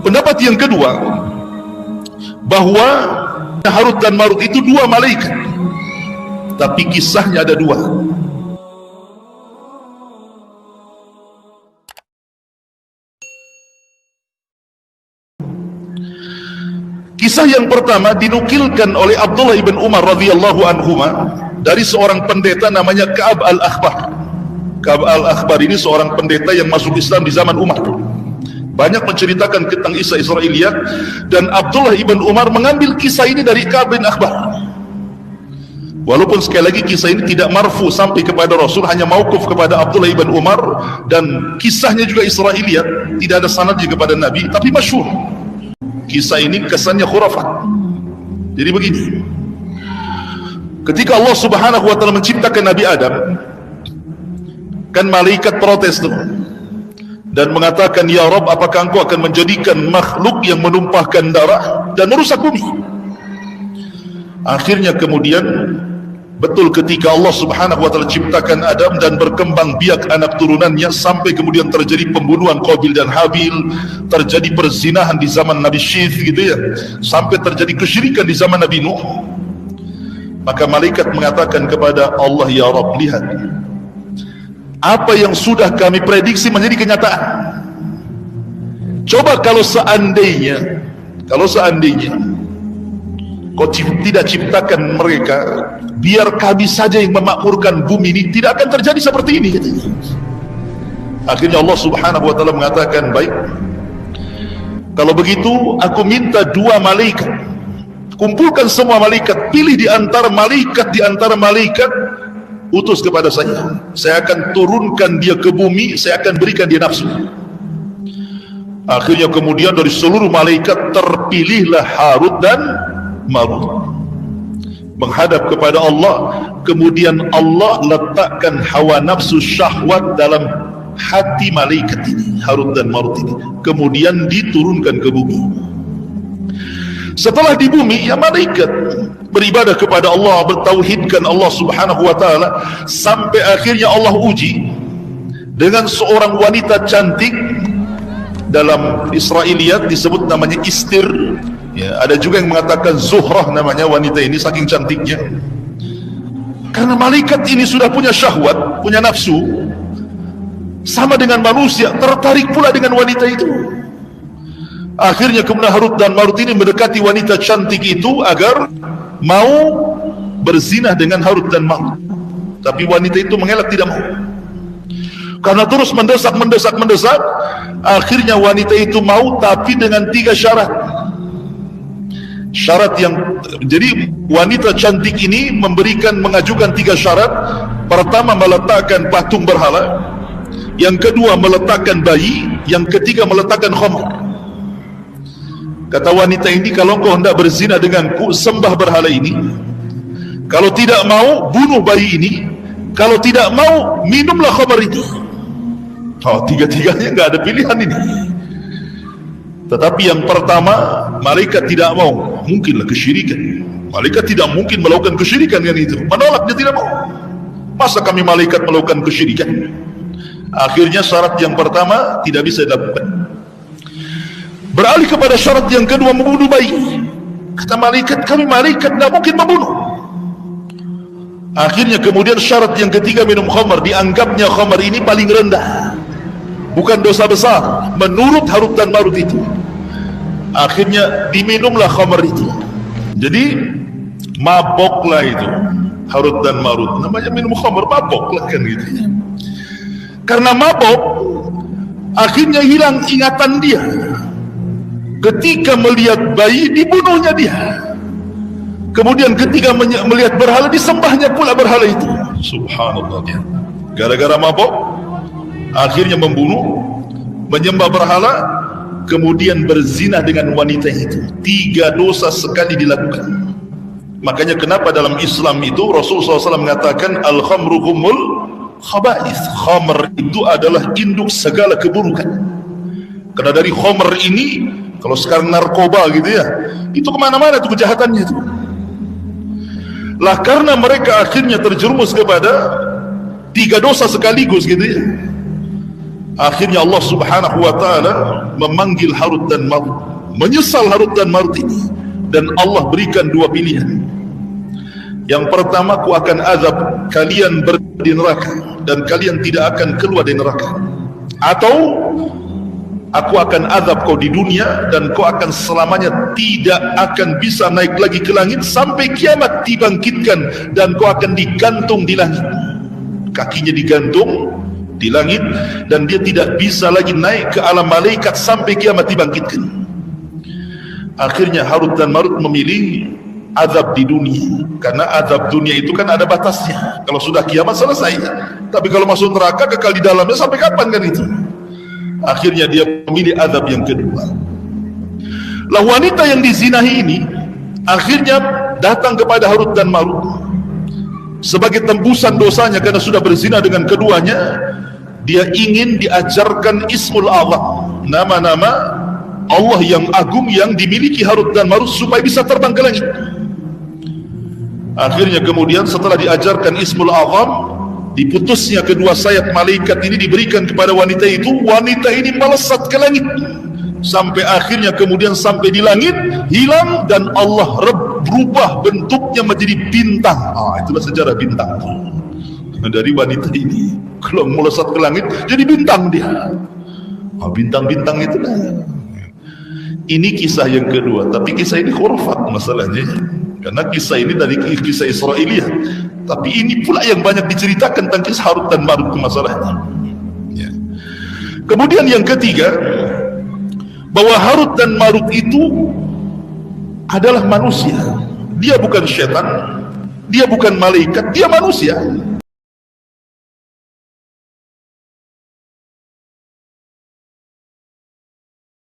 Pendapat yang kedua, bahwa Harut dan Marut itu dua malaikat, tapi kisahnya ada dua. Kisah yang pertama dinukilkan oleh Abdullah ibn Umar radhiyallahu anhuma dari seorang pendeta namanya Ka'ab al-Akhbar. Ka'ab al-Akhbar ini seorang pendeta yang masuk Islam di zaman Umar. Banyak menceritakan tentang kisah Israiliyat, dan Abdullah ibn Umar mengambil kisah ini dari Ka'ab bin Akhbar. Walaupun sekali lagi kisah ini tidak marfu sampai kepada Rasul, hanya mauquf kepada Abdullah ibn Umar, dan kisahnya juga Israiliyat, tidak ada sanadnya kepada Nabi, tapi masyhur. Kisah ini kesannya khurafat. Jadi begini, ketika Allah subhanahu wa ta'ala menciptakan Nabi Adam, kan malaikat protes tuh dan mengatakan, ya Rabb, apakah engkau akan menjadikan makhluk yang menumpahkan darah dan merusak bumi? Akhirnya kemudian, betul ketika Allah subhanahu wa ta'ala ciptakan Adam dan berkembang biak anak turunannya, sampai kemudian terjadi pembunuhan Qabil dan Habil, terjadi perzinahan di zaman Nabi Syith gitu ya, sampai terjadi kesyirikan di zaman Nabi Nuh. Maka malaikat mengatakan kepada Allah, ya Rabb, lihat apa yang sudah kami prediksi menjadi kenyataan. Coba kalau seandainya kau tidak ciptakan mereka, biar kami saja yang memakmurkan bumi ini, tidak akan terjadi seperti ini. Akhirnya Allah subhanahu wa ta'ala mengatakan, baik, kalau begitu aku minta dua malaikat, kumpulkan semua malaikat, pilih di antara malaikat, utus kepada saya akan turunkan dia ke bumi, saya akan berikan dia nafsu. Akhirnya kemudian dari seluruh malaikat terpilihlah Harut dan Marut menghadap kepada Allah. Kemudian Allah letakkan hawa nafsu syahwat dalam hati malaikat ini, Harut dan Marut ini, kemudian diturunkan ke bumi. Setelah di bumi, ya malaikat beribadah kepada Allah, bertauhidkan Allah subhanahu wa ta'ala, sampai akhirnya Allah uji dengan seorang wanita cantik. Dalam Israiliyat disebut namanya Istir ya, ada juga yang mengatakan Zuhrah namanya wanita ini, saking cantiknya. Karena malaikat ini sudah punya syahwat, punya nafsu sama dengan manusia, tertarik pula dengan wanita itu. Akhirnya kemudian Harut dan Marut ini mendekati wanita cantik itu agar mau berzinah dengan Harut dan Marut, tapi wanita itu mengelak, tidak mau. Karena terus mendesak, akhirnya wanita itu mau, tapi dengan 3 syarat. Syarat yang, jadi wanita cantik ini mengajukan 3 syarat. Pertama, meletakkan patung berhala. Yang kedua, meletakkan bayi. Yang ketiga, meletakkan khamr. Kata wanita ini, kalau engkau hendak berzina denganku, sembah berhala ini. Kalau tidak mau, bunuh bayi ini. Kalau tidak mau, minumlah khamr itu. Oh, tiga-tiganya nggak ada pilihan ini. Tetapi yang pertama, malaikat tidak mau, mungkinlah kesyirikan. Malaikat tidak mungkin melakukan kesyirikan dengan itu, menolak, dia tidak mau. Masa kami malaikat melakukan kesyirikan? Akhirnya syarat yang pertama tidak bisa dilakukan. Beralih kepada syarat yang kedua, membunuh bayi. Kata malaikat, kami malaikat tidak mungkin membunuh. Akhirnya kemudian syarat yang ketiga, minum khamar. Dianggapnya khamar ini paling rendah, bukan dosa besar menurut Harut dan Marut itu. Akhirnya diminumlah khamar itu. Jadi maboklah itu Harut dan Marut, namanya minum khamar, maboklah kan gitu. Karena mabok, akhirnya hilang ingatan dia. Ketika melihat bayi, dibunuhnya dia. Kemudian ketika melihat berhala, disembahnya pula berhala itu. Subhanallah, dia gara-gara mabok akhirnya membunuh, menyembah berhala, kemudian berzina dengan wanita itu. 3 dosa sekali dilakukan. Makanya kenapa dalam Islam itu Rasulullah SAW mengatakan al-khamru humul khaba'ith. Khamr itu adalah induk segala keburukan. Karena dari khamr ini, kalau sekarang narkoba gitu ya, itu kemana-mana tuh kejahatannya itu. Lah karena mereka akhirnya terjerumus kepada 3 dosa sekaligus gitu ya. Akhirnya Allah subhanahu wa ta'ala memanggil Harut dan Marut, menyesal Harut dan Marut ini, dan Allah berikan dua pilihan. Yang pertama, aku akan azab kalian di neraka dan kalian tidak akan keluar dari neraka, atau aku akan azab kau di dunia dan kau akan selamanya tidak akan bisa naik lagi ke langit sampai kiamat dibangkitkan, dan kau akan digantung di langit, kakinya digantung di langit, dan dia tidak bisa lagi naik ke alam malaikat sampai kiamat dibangkitkan. Akhirnya Harut dan Marut memilih azab di dunia, karena azab dunia itu kan ada batasnya. Kalau sudah kiamat selesai, tapi kalau masuk neraka kekal di dalamnya sampai kapan kan itu. Akhirnya dia memilih azab yang kedua. Lah wanita yang dizinahi ini akhirnya datang kepada Harut dan Marut sebagai tembusan dosanya karena sudah berzina dengan keduanya. Dia ingin diajarkan Ismul Azam, nama-nama Allah yang agung yang dimiliki Harut dan Marut supaya bisa terbang ke langit. Akhirnya kemudian setelah diajarkan Ismul Azam, diputusnya kedua sayap malaikat ini diberikan kepada wanita itu. Wanita ini melesat ke langit sampai akhirnya kemudian sampai di langit, hilang, dan Allah berubah bentuknya menjadi bintang. Itulah sejarah bintang dari wanita ini. Kalau melesat ke langit jadi bintang dia. Bintang-bintang itu lah. Ini kisah yang kedua, tapi kisah ini khurafat masalahnya, karena kisah ini dari kisah Israiliyah, tapi ini pula yang banyak diceritakan tentang kisah Harut dan Marut masalahnya. Kemudian yang ketiga, bahwa Harut dan Marut itu adalah manusia. Dia bukan syaitan, dia bukan malaikat, dia manusia.